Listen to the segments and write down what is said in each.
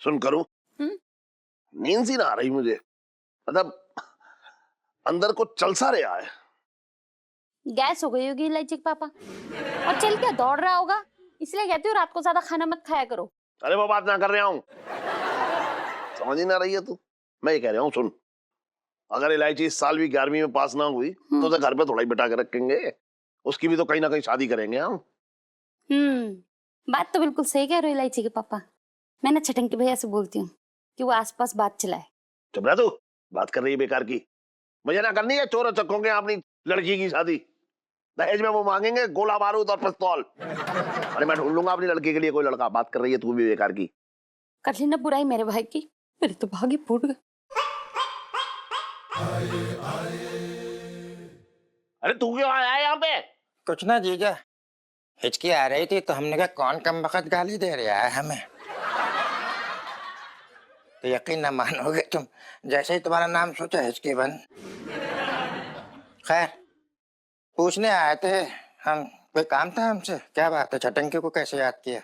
सुन करूं, नींद सी ना आ रही मुझे, मतलब अंदर को चल सा रहा है। गैस हो गई होगी इलायची के पापा, और चल क्या दौड़ रहा होगा, इसलिए कहती हूँ रात को ज्यादा खाना मत खाया करो। अरे वो बात ना कर रहा हूँ, समझ ही ना रही है तू। मैं ये कह रहा हूँ, सुन, अगर इलायची इस साल भी 11वीं में पास ना हुई तो उसे घर पे थोड़ा ही बिठा के रखेंगे, उसकी भी तो कहीं ना कहीं शादी करेंगे हम। बात तो बिल्कुल सही कह रहे हो इलायची के पापा। मैं ना छटंकी भैया से बोलती हूँ कि वो आसपास बात चलाए। चुप रह तू, बात कर रही है बेकार की। मुझे ना करनी है चोर चक्कों के अपनी लड़की की शादी। दहेज में वो मांगेंगे गोला बारूद और पिस्तौल। अरे मैं ढूंढ लूंगा अपनी लड़की के लिए कोई लड़का। बात कर रही है तू भी बेकार की। कर ली ना बुराई मेरे भाई की, मेरे तो भाग ही फूट गए। अरे तू क्यों आया है यहाँ पे? कुछ ना जीजा, हिचकी आ रही थी तो हमने कहा कौन कम वक्त गाली दे रहा है हमें। तो यकीन ना मानोगे तुम, जैसे ही तुम्हारा नाम सोचा हिचकी बंद। खैर पूछने आए थे हम, कोई काम था हमसे? क्या बात है, छटंकी को कैसे याद किया?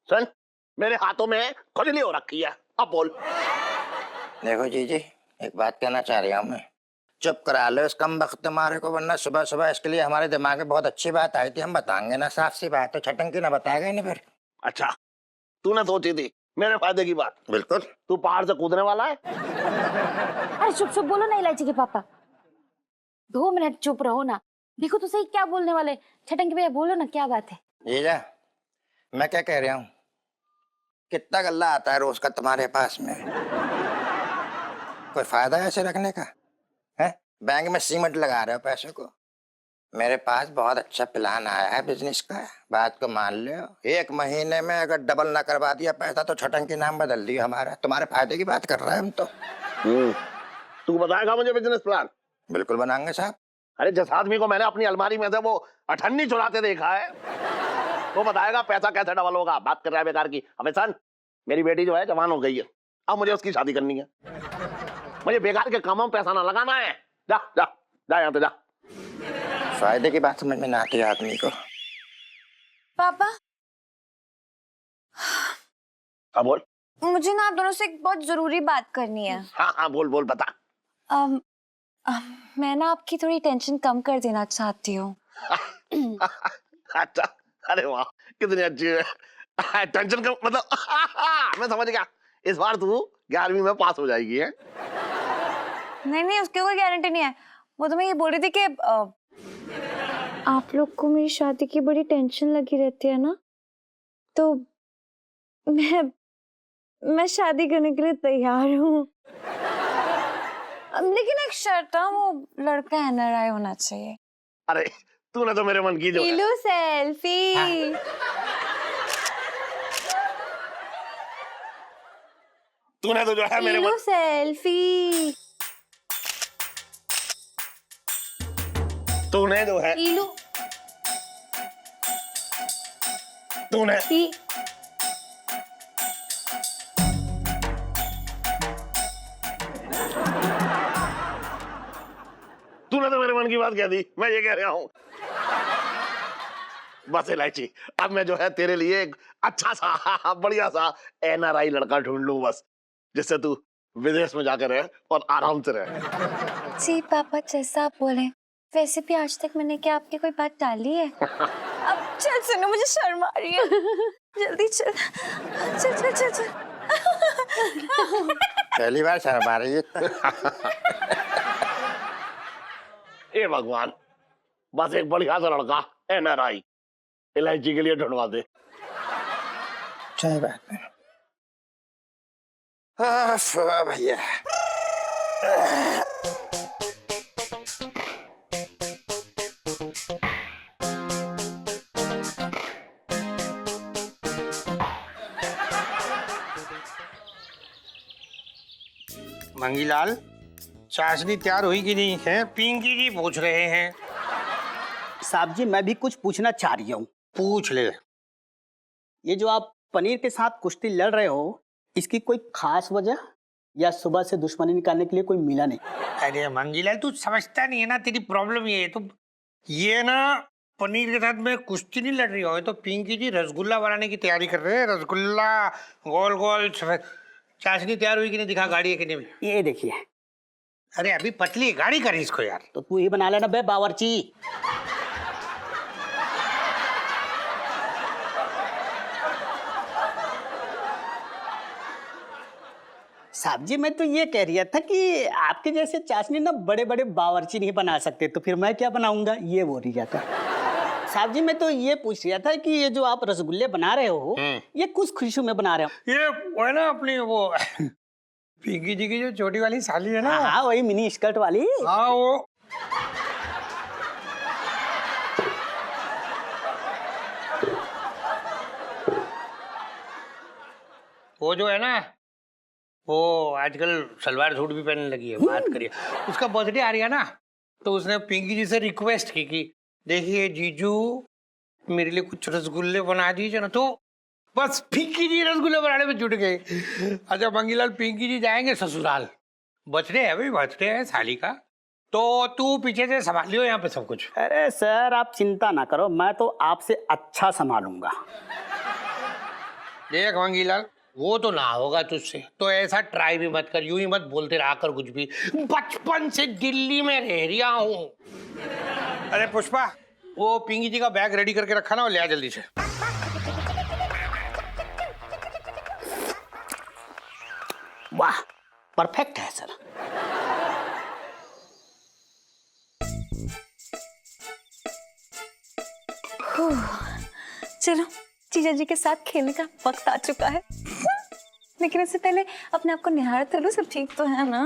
सुन, मेरे हाथों में खुजली हो रखी है, अब बोल। देखो जीजी, एक बात कहना चाह रहा हूँ मैं, चुप करा लो इस कम वक्त तुम्हारे को, वरना सुबह सुबह इसके लिए हमारे दिमाग में बहुत अच्छी बात आई थी, हम बताएंगे ना, साफ सी बात है, छटंकी ना बताएगा ही नहीं फिर। अच्छा, तूने सोची थी मेरे फायदे की बात? बिल्कुल। तू पहाड़ से कूदने वाला है? अरे चुप चुप बोलो ना इलायची के पापा, 2 मिनट चुप रहो ना। देखो तो सही क्या बोलने वाले। छटंकी भैया बोलो ना, क्या बात है? जीजा मैं क्या कह रहा हूँ, कितना गल्ला आता है रोज का तुम्हारे पास में, कोई फायदा है ऐसे रखने का? है बैंक में सीमेंट लगा रहे हो पैसे को। मेरे पास बहुत अच्छा प्लान आया है बिजनेस का, बात को मान लो। 1 महीने में अगर डबल ना करवा दिया पैसा तो छटंकी नाम बदल दिया हमारा। तुम्हारे फायदे की बात कर रहे हैं हम तो। तू बताएगा मुझे बिजनेस प्लान? बिल्कुल बनाएंगे साहब। अरे जिस आदमी को मैंने अपनी अलमारी में से वो अठन्नी चुराते देखा है, वो बताएगा पैसा कैसे डबल होगा। बात कर रहा है बेकार की। अबे सन, मेरी बेटी जो है जवान हो गई है, अब मुझे उसकी शादी करनी है। मुझे बेकार के कामों में पैसा ना लगाना है। जा जा जा, यहाँ से जा। फायदे की बात समझ में ना आती आदमी को। पापा, हाँ बोल। मुझे ना आप दोनों से एक बहुत जरूरी बात करनी है। हाँ हाँ बोल बोल, बता। मैं ना आपकी थोड़ी टेंशन कम कर देना चाहती हूँ। अच्छा, अरे वाह कितनी अच्छी है। टेंशन का मतलब मैं समझ गया, इस बार तू 11वीं में पास हो जाएगी है? नहीं नहीं, उसकी कोई गारंटी नहीं है। वो तो मैं ये बोल रही थी कि आप लोग को मेरी शादी की बड़ी टेंशन लगी रहती है ना, तो मैं शादी करने के लिए तैयार हूँ, लेकिन एक शर्त है, वो लड़का एनआरआई होना चाहिए। अरे तूने तो मेरे मन की जो है। सेल्फी। तूने तो जो है मेरे मन। सेल्फी। तूने जो है, तूने तूने तो मेरे मन की बात कह दी। मैं ये कह रहा हूँ, बस इलायची, अब मैं जो है तेरे लिए एक अच्छा सा बढ़िया सा एनआरआई लड़का ढूंढ लूं बस, जिससे तू विदेश में जाकर रहे और आराम से रहे। जी पापा, जैसा आप बोले। वैसे भी आज तक मैंने क्या आपकी कोई बात टाली है? अब चल सुनो, मुझे शर्म आ रही है। जल्दी चल चल चल चल चल। पहली बार शर्म आ रही है। हे भगवान, बस एक बढ़िया सा लड़का एनआरआई इलायची के लिए ढूंढवा दे। सही बात है भैया। मंगीलाल, चाशनी तैयार हुई कि नहीं है? पिंकी जी पूछ रहे हैं। साहब जी, मैं भी कुछ पूछना चाह रही हूँ। पूछ ले। ये जो आप पनीर के साथ कुश्ती लड़ रहे हो, इसकी कोई खास वजह, या सुबह से दुश्मनी निकालने के लिए कोई मिला नहीं? अरे मंगीलाल, तू समझता नहीं है ना, तेरी प्रॉब्लम ये है। तो ये ना पनीर के साथ में कुश्ती नहीं लड़ रही हो, तो पिंकी जी रसगुल्ला बनाने की तैयारी कर रहे हैं। रसगुल्ला गोल गोल सफेद। चाशनी तैयार हुई कि नहीं, दिखा गाड़ी है कि नहीं। ये देखिए। अरे अभी पतली गाड़ी करी इसको यार। तो तू ही बना लेना बे बावर्ची। साहब जी, मैं तो ये कह रहा था कि आपके जैसे चाशनी ना बड़े बड़े बावर्ची नहीं बना सकते, तो फिर मैं क्या बनाऊंगा, ये बोल रहा था। साहब जी, मैं तो ये पूछ रहा था कि ये जो आप रसगुल्ले बना रहे हो, ये किस खुशी में बना रहे हो? ये वो है ना अपनी वो पिंकी जी की जो छोटी वाली साली है ना। हाँ, वही मिनी स्कर्ट वाली। हाँ वो जो है ना, वो आजकल सलवार सूट भी पहनने लगी है। बात करिए, उसका बर्थडे आ रहा है ना, तो उसने पिंकी जी से रिक्वेस्ट की कि देखिए जीजू मेरे लिए कुछ रसगुल्ले बना दीजिए ना। तो बस पिंकी जी रसगुल्ले बनाने में जुट गए। अच्छा मंगीलाल, पिंकी जी जाएंगे ससुराल, बर्थडे है भाई, बर्थडे है साली का, तो तू पीछे से संभालियो यहाँ पे सब कुछ। अरे सर, आप चिंता ना करो, मैं तो आपसे अच्छा संभालूंगा। देख मंगीलाल, वो तो ना होगा तुझसे, तो ऐसा ट्राई भी मत कर, यूं ही मत बोलते रहा कर कुछ भी। बचपन से दिल्ली में रह रहा हूँ। अरे पुष्पा, वो पिंकी जी का बैग रेडी करके रखा ना, वो ले आ जल्दी से। वाह, परफेक्ट है सर। चलो, जीजा जी के साथ खेलने का वक्त आ चुका है। लेकिन इससे पहले अपने आप को निहारते लो, सब ठीक तो है ना?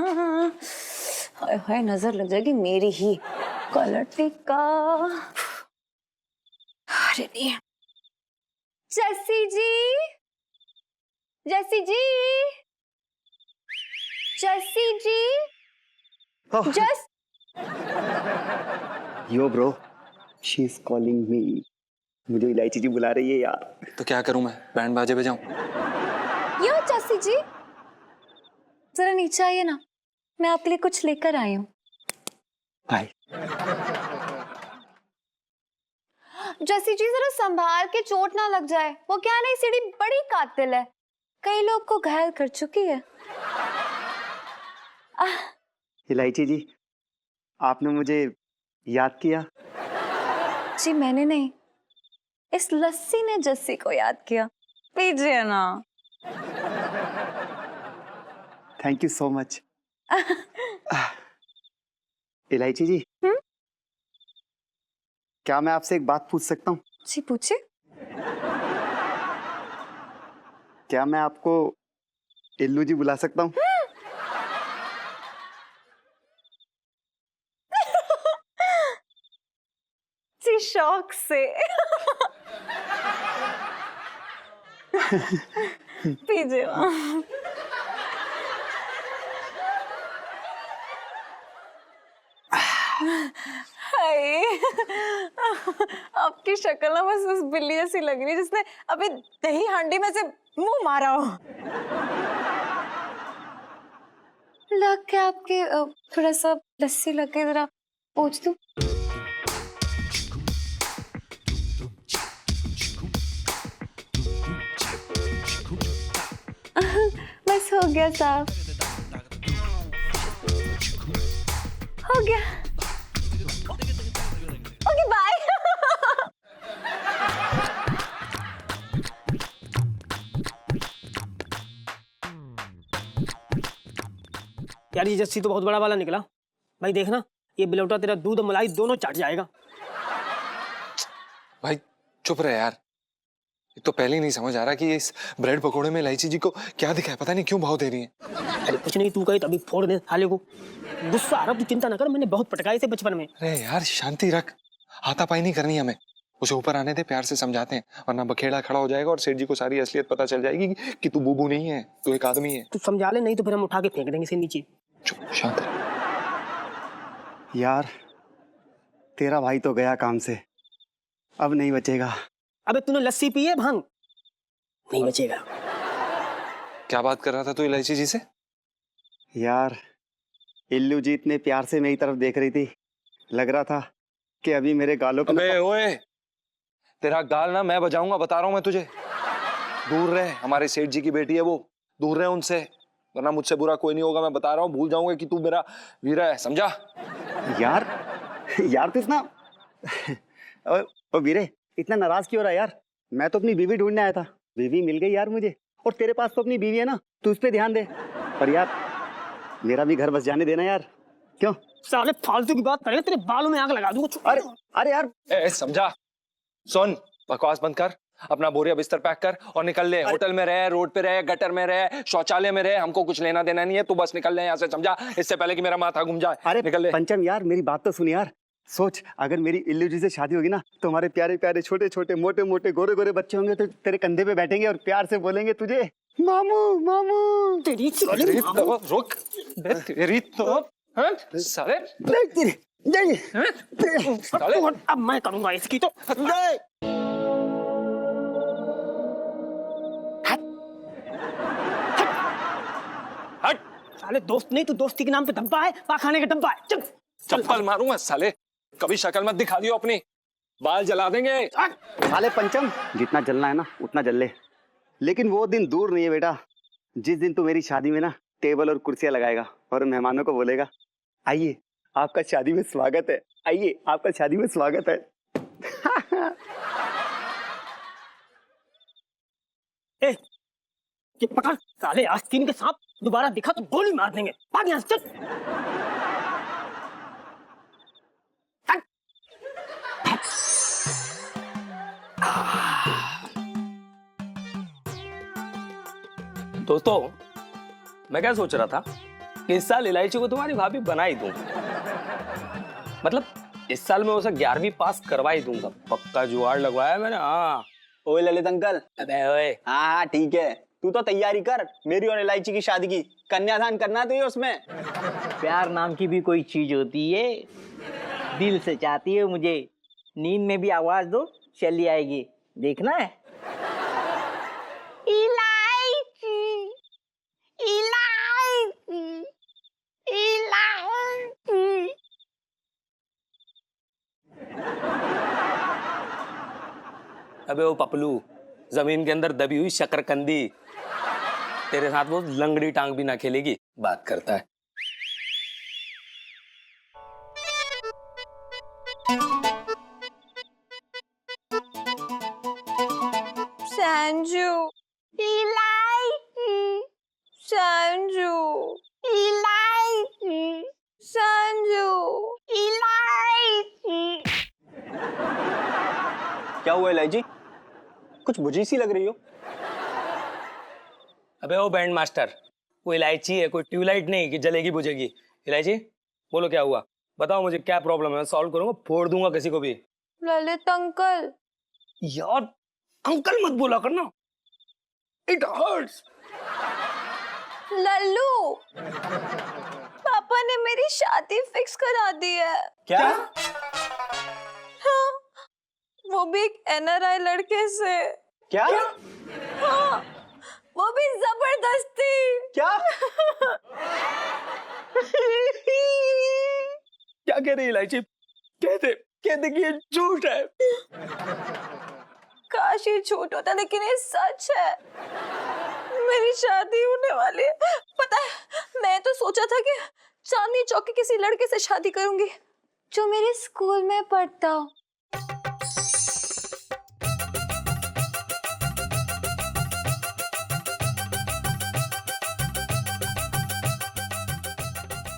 हाय हाय, नजर लग जाएगी मेरी ही। कलर टिक्का। अरे नहीं। जैसी जी, जैसी जी, जैसी जी, जस। यो bro, she is calling me. मुझे इलायची जी बुला रही है यार। तो क्या करूं मैं, बैंड बाजे बजाऊं? यो जैसी जी, जरा नीचे आइए ना, मैं आपके लिए कुछ लेकर आई हूँ। हाय। जैसी जी, जरा संभाल के, चोट ना लग जाए। वो क्या नहीं, सीढ़ी बड़ी कातिल है, कई लोग को घायल कर चुकी है। इलायची जी, आपने मुझे याद किया? जी मैंने नहीं, इस लस्सी ने जस्सी को याद किया। पीजिए ना। Thank you so much. इलायची जी, क्या मैं आपसे एक बात पूछ सकता हूँ? जी पूछिए। क्या मैं आपको इल्लू जी बुला सकता हूँ? जी शौक से। पीजिए ना। हाय, आपकी शक्ल ना बस उस बिल्ली जैसी लग रही है जिसने अभी दही हांडी में से मुंह मारा हो। लग के आपके थोड़ा सा लस्सी लग के, जरा पूछ दूं? बस हो गया साहब, हो गया। Okay bye. यार ये जस्सी तो बहुत बड़ा वाला निकला भाई। देखना, ये बिलौटा तेरा दूध और मलाई दोनों चाट जाएगा। भाई चुप रहे यार, ये तो पहले ही नहीं समझ आ रहा कि इस ब्रेड पकोड़े में इलायची जी को क्या दिखा है, पता नहीं क्यों भाव दे रही है। अरे कुछ नहीं, तू कहे तो अभी फोड़ दे थाले को। गुस्सा आ रहा, तू चिंता ना कर, मैंने बहुत पटकाए थे बचपन में। अरे यार शांति रख, हाथापाई नहीं करनी हमें। उसे ऊपर आने दे, प्यार से समझाते हैं, वरना बखेड़ा खड़ा हो जाएगा और सेठ जी को सारी असलियत पता चल जाएगी कि तू बूबू नहीं है, तू एक आदमी है। तू समझा ले, नहीं तो फिर हम उठा के फेंक देंगे इसे नीचे। चुप, शांत रह। यार, तेरा भाई तो गया काम से, अब नहीं बचेगा। अबे तूने लस्सी पी है, भांग नहीं बचेगा। क्या बात कर रहा था तू इलायची जी से? यार, इल्लू जी इतने प्यार से मेरी तरफ देख रही थी, लग रहा था कि अभी मेरे गालों पे अबे ओए, तेरा गाल ना मैं बजाऊंगा, बता रहा हूं मैं तुझे। दूर रहे, हमारे सेठ जी की बेटी है वो, दूर रहे उनसे, वरना मुझसे बुरा कोई नहीं होगा। मैं बता रहा हूँ, भूल जाऊंगा कि तू मेरा वीरा है, समझा? यार यार तू इतना ओ वीरे, इतना नाराज क्यों हो रहा है यार? मैं तो अपनी बीवी ढूंढने आया था, बीवी मिल गई यार मुझे। और तेरे पास तो अपनी बीवी है ना, तू उस पे ध्यान दे। पर यार मेरा भी घर बस जाने देना यार। क्यों? साले फालतू की बात करेगा, तेरे बालों में आग लगा दूंगा। अरे अरे यार समझा? सुन, बकवास बंद कर, अपना बोरिया बिस्तर पैक कर और निकल ले। होटल में रहे, रोड पे रहे, गटर में रहे, शौचालय में रहे, हमको कुछ लेना देना नहीं है। तू बस निकल ले यहाँ से, समझा? इससे पहले कि मेरा माथा घूम जाए। अरे निकल ले। पंचम यार मेरी बात तो सुन यार। सोच, अगर मेरी इल्लू जी से शादी होगी ना, तो हमारे प्यारे प्यारे छोटे छोटे मोटे मोटे गोरे गोरे बच्चे होंगे, तो तेरे कंधे पे बैठेंगे और प्यार से बोलेंगे तुझे मामू मामू। तेरी तेरी तो रुक, तेरी तो साले साले अब मैं करूंगा इसकी तो। हट। साले दोस्त नहीं, तू दोस्ती के नाम पे डब्बा है, पाखाने का डब्बा है। चल चप्पल मारूंगा साले, कभी शक्ल मत दिखा दियो अपनी, बाल जला देंगे। साले पंचम, जितना जलना है ना उतना जल ले, लेकिन वो दिन दूर नहीं है बेटा, जिस दिन तू मेरी शादी में ना टेबल और कुर्सियां लगाएगा और मेहमानों को बोलेगा, आइए आपका शादी में स्वागत है, आइए आपका शादी में स्वागत है। ए, ये पकड़ साले, आस्तीन के सांप दोबारा दिखा तो गोली मार देंगे। भाग यहाँ से, चल। दोस्तों, मैं क्या सोच रहा था कि इस साल इलायची को तुम्हारी भाभी बना ही दूंगा। मतलब इस साल मैं उसे 11वीं पास करवा ही दूंगा। पक्का जुगाड़ लगवाया मैंने। हाँ। ओए ललित अंकल। अबे ओए, हाँ ठीक है, तू तो तैयारी कर मेरी और इलायची की शादी की। कन्यादान करना है तुझे उसमें। प्यार नाम की भी कोई चीज होती है, दिल से चाहती है मुझे, नींद में भी आवाज दो चली आएगी, देखना है। इलायची इलायची इलायची। अबे वो पपलू, जमीन के अंदर दबी हुई शकरकंदी, तेरे साथ वो लंगड़ी टांग भी ना खेलेगी। बात करता है। संजू, इलायची संजू, इलायची संजू। इलायची। क्या हुआ इलायची, कुछ बुझी सी लग रही हो? अबे वो बैंड मास्टर, वो इलायची है, कोई ट्यूबलाइट नहीं कि जलेगी बुझेगी। इलायची बोलो क्या हुआ, बताओ मुझे क्या प्रॉब्लम है, मैं सॉल्व करूंगा, फोड़ दूंगा किसी को भी। ललित अंकल। यार अंकल मत बोला करना, इट हर्ट्स। लल्लू, पापा ने मेरी शादी फिक्स करा दी है। क्या? हाँ, वो भी एक NRI लड़के से। क्या? हाँ, वो भी जबरदस्ती। क्या? क्या कह रही इलायची, कहते कि ये झूठ है। काश ये झूठ होता, लेकिन ये सच है। मेरी शादी होने वाली है। पता है, मैं तो सोचा था कि चांदनी चौक के किसी लड़के से शादी करूंगी जो मेरे स्कूल में पढ़ता हो।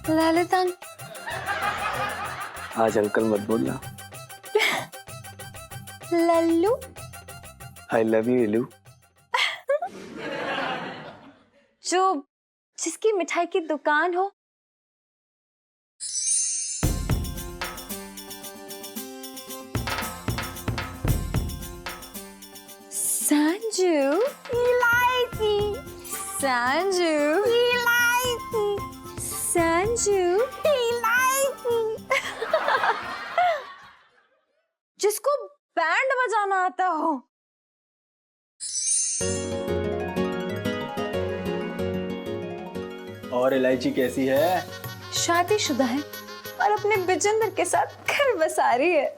ललित आज अंकल मत बोलना। लल्लू, आई लव यू इलू। जिसकी मिठाई की दुकान हो। संजू, इलायची संजू, इलायची संजू, इलायची। जिसको बैंड बजाना आता हो। और इलायची कैसी है? शादीशुदा है और अपने बिजेंद्र के साथ अरे बस आ रही है।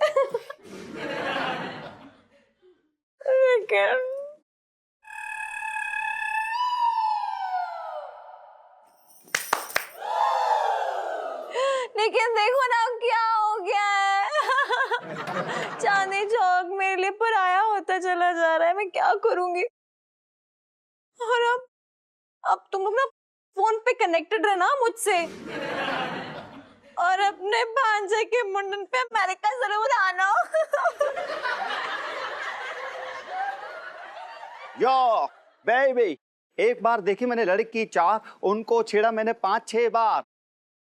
लेकिन देखो ना क्या हो गया है। चांदनी चौक मेरे लिए पराया होता चला जा रहा है। मैं क्या करूंगी? और अब तुम लोग ना फोन पे कनेक्टेड रहना मुझसे, और अपने भांजे के मुंडन पे अमेरिका जरूर आना। यो बेबी, एक बार देखी मैंने लड़की 4, उनको छेड़ा मैंने 5-6 बार।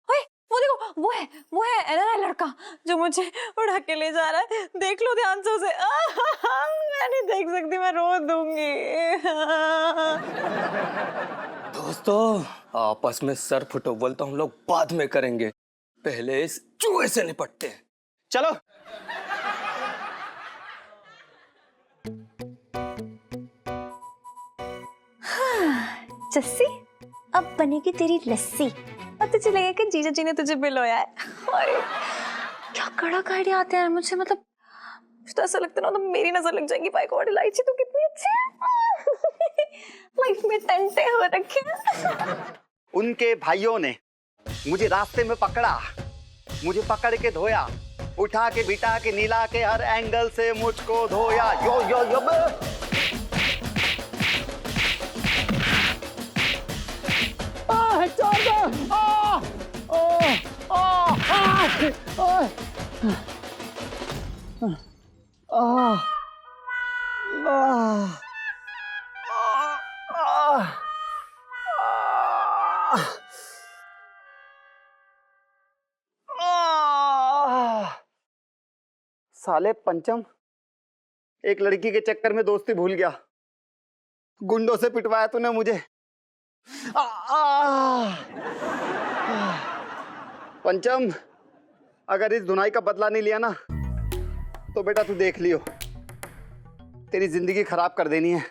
ओए, वो देखो, वो है एनआरआई लड़का जो मुझे उड़ा के ले जा रहा है। देख लो ध्यान से उसे। मैं नहीं देख सकती, मैं रो दूंगी। दोस्तों, आपस में सर फुटबॉल तो हम लोग बाद में करेंगे, पहले इस चूहे से निपटते हैं। चलो। जस्सी, अब बनेगी तेरी लस्सी। और तुझे लगेगा कि जीजा जी ने तुझे बिलोया है। अरे क्या कड़क आइडिया आते हैं मुझे। मतलब मुझे तो ऐसा लगता है ना, तो मेरी नजर लग जाएगी। बाय गॉड, इलायची तो कितनी अच्छी है। लाइफ में टंटे हो रखे हैं। उनके भाइयों ने मुझे रास्ते में पकड़ा, मुझे पकड़ के धोया, उठा के बिठा के नीला के हर एंगल से मुझको धोया। यो यो यो साले पंचम, एक लड़की के चक्कर में दोस्ती भूल गया। गुंडों से पिटवाया तूने मुझे। पंचम, अगर इस धुनाई का बदला नहीं लिया ना, तो बेटा तू देख लियो, तेरी जिंदगी खराब कर देनी है।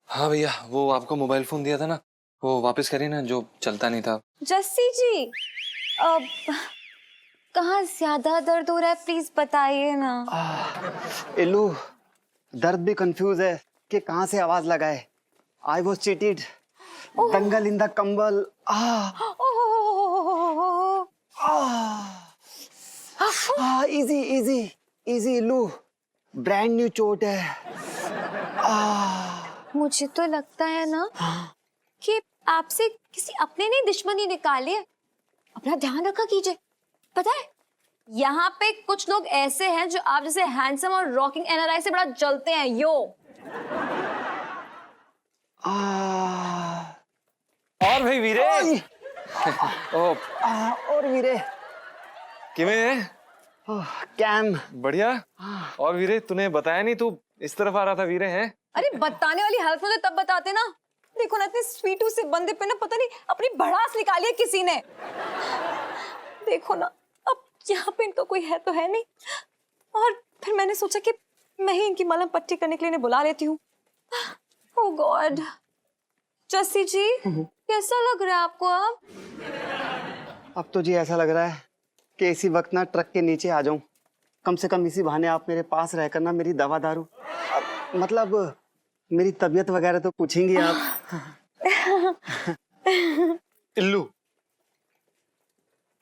हाँ भैया, वो आपको मोबाइल फोन दिया था ना, वो वापस करिए ना, जो चलता नहीं था। जस्सी जी, अब कहाँ ज्यादा दर्द हो रहा है, प्लीज बताइए ना। इल्लू, दर्द भी कंफ्यूज है कि कहाँ से आवाज लगाए। आई वॉज चीटेड, दंगल इन द कंबल। इजी इजी इजी इल्लू, ब्रांड न्यू चोट है। मुझे तो लगता है ना कि आपसे किसी अपने ने दुश्मनी निकाली है। अपना ध्यान रखा कीजिए। पता है, यहाँ पे कुछ लोग ऐसे हैं जो आप जैसे हैंडसम और रॉकिंग एनआरआई से बड़ा जलते हैं। यो और भाई वीरे। और वीरे किवें? कैम बढ़िया। और वीरे, तूने बताया नहीं, तू इस तरफ आ रहा था वीरे, हैं? अरे बताने वाली हालत मुझे तब बताते ना। देखो ना, इतने स्वीटू से बंदे पे ना पता नहीं अपनी भड़ास निकाली है किसी ने। देखो ना, अब यहाँ पे इनका कोई है तो है नहीं, और फिर मैंने सोचा कि मैं ही इनकी मलहम पट्टी करने के लिए इन्हें बुला लेती हूँ। ओह गॉड। जस्सी जी, कैसा लग रहा है आपको अब तो जी ऐसा लग रहा है कि इसी वक्त ना ट्रक के नीचे आ जाऊं। कम से कम इसी बहाने आप मेरे पास रहकर ना मेरी दवा दारू, मतलब मेरी तबीयत वगैरह तो पूछेंगी आप। इल्लू।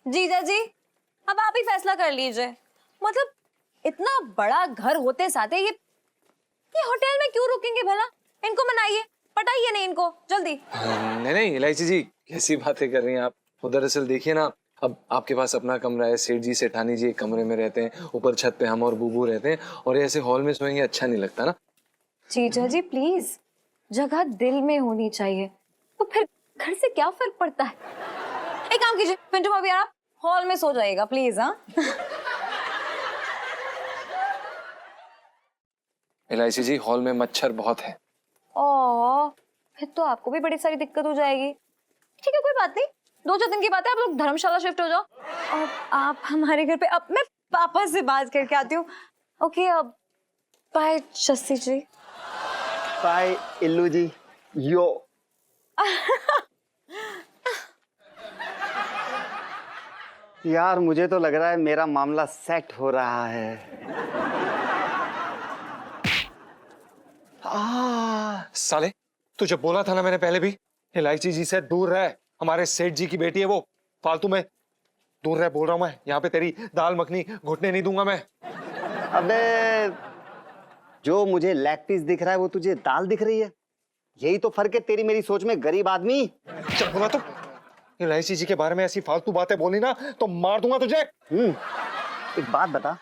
जीजा जी, अब आप ही फैसला कर लीजिए। मतलब इतना बड़ा घर होते साथे ये होटल में क्यों रुकेंगे भला? इनको मनाइए, पटाइए नहीं इनको जल्दी। नहीं नहीं इलायची जी, कैसी बातें कर रही हैं आप? वो दरअसल देखिए ना, अब आपके पास अपना कमरा है, सेठ जी सेठानी जी एक कमरे में रहते हैं, ऊपर छत पे हम और बूबू रहते हैं, और ऐसे हॉल में सोएंगे अच्छा नहीं लगता ना। जीजा जी प्लीज, जगह दिल में होनी चाहिए, तो फिर घर से क्या फर्क पड़ता है? एक काम कीजिए, पिंटू भाभी आप हॉल में सो जाइएगा प्लीज। हाँ इलायची जी, हॉल में मच्छर बहुत है। ओ, फिर तो आपको भी बड़ी सारी दिक्कत हो जाएगी। ठीक है, कोई बात नहीं, 2-4 दिन की बात है, आप लोग धर्मशाला शिफ्ट हो जाओ और आप हमारे घर पे। अब मैं पापा से बात करके आती हूँ। ओके, अब बाय जस्सी जी। बाय इल्लू जी। यो यार मुझे तो लग रहा है मेरा मामला सेट हो रहा है। साले तुझे बोला था ना मैंने पहले भी, इलायची जी से दूर रह। हमारे सेठ जी की बेटी है वो, फालतू में दूर रह बोल रहा हूं मैं। यहाँ पे तेरी दाल मखनी घुटने नहीं दूंगा मैं। अबे जो मुझे लेग पीस दिख रहा है वो तुझे दाल दिख रही है। यही तो फर्क है तेरी मेरी सोच में, गरीब आदमी। चल बोला तो, इलायची जी के बारे में ऐसी फालतू बातें बोली ना तो मार दूंगा तुझे। एक बात बता,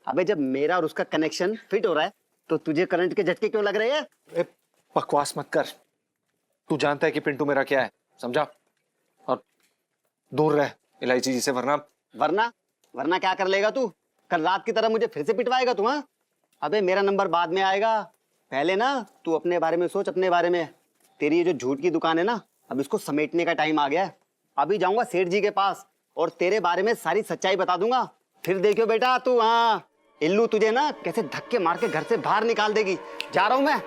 अबे जब मेरा और उसका कनेक्शन फिट हो रहा है तो तुझे करंट के झटके क्यों लग रहे हैं? ए, बकवास मत कर। तू जानता है कि पिंटू मेरा क्या है, समझा? और दूर रह इलायची जी से, वरना वरना क्या कर लेगा तू? कल रात की तरह मुझे फिर से पिटवाएगा तू? हाँ अबे मेरा नंबर बाद में आएगा, पहले ना तू अपने बारे में सोच, अपने बारे में। तेरी ये जो झूठ की दुकान है ना, अब इसको समेटने का टाइम आ गया है। अभी जाऊंगा सेठ जी के पास और तेरे बारे में सारी सच्चाई बता दूंगा। फिर देखियो बेटा तू, हाँ इल्लू तुझे ना कैसे धक्के मार के घर से बाहर निकाल देगी। जा रहा हूं मैं।